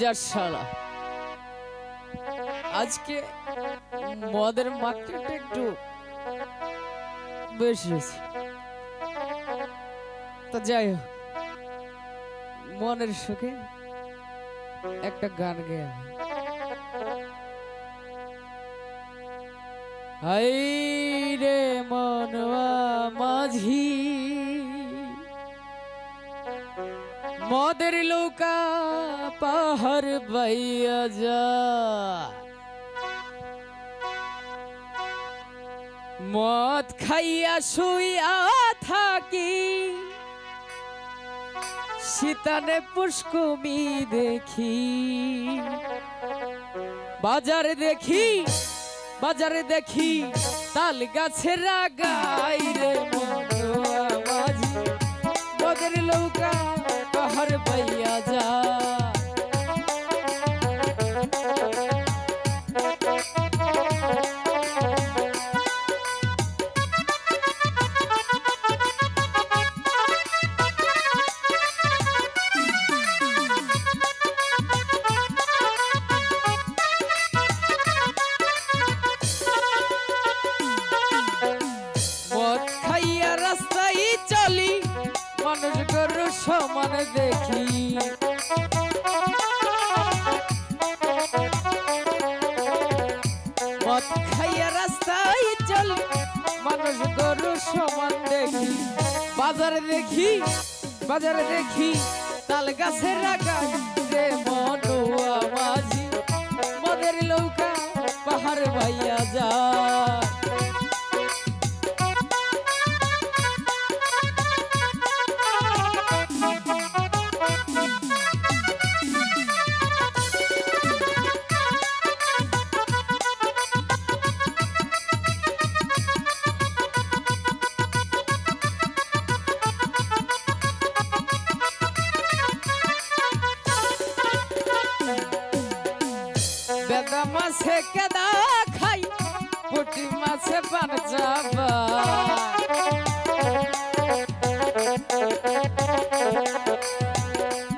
যা শালা আজকে মদের মাত্রাটা একটু বেশি হয়েছে। তো যাই হোক, মনের সুখে একটা গান গেয়ে হাই রে মনवा মাঝি মদের লৌকা পাহাড় বাইয়া যা মদ খাইয়া শুইয়া থাকি শীতানে পুষ্কুমি দেখি বাজারে দেখি তাল গাছের আগাই রে মনवा মাঝি মদের লৌকা পাহাড় বাইয়া যা মানুষ গরু সমান দেখি মদ খাইয়া রাস্তায় চলি মানুষ গরু সমান দেখি বাজারে দেখি তাল গাছের আগায় রে মনवा মাঝি মদের লৌকা পাহাড় বাইয়া যা বেদা মাছে কেদা খাই পুটি মাছে পান যাবা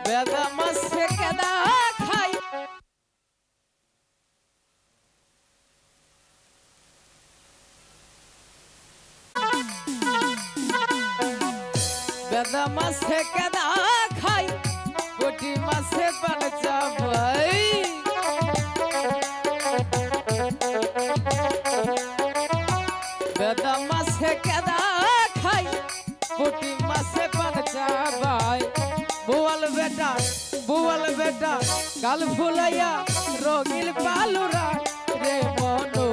বেদা মাছে কেদা খাই বেদা মাছে কেদা খাই পুটি মাছে পান যাবা বেদা মাছে কেদা খাই পুটি মাছে পান চাবাই বুয়াল বেটা গাল ফুলাইয়া রঙিল পালুরা রে মনवा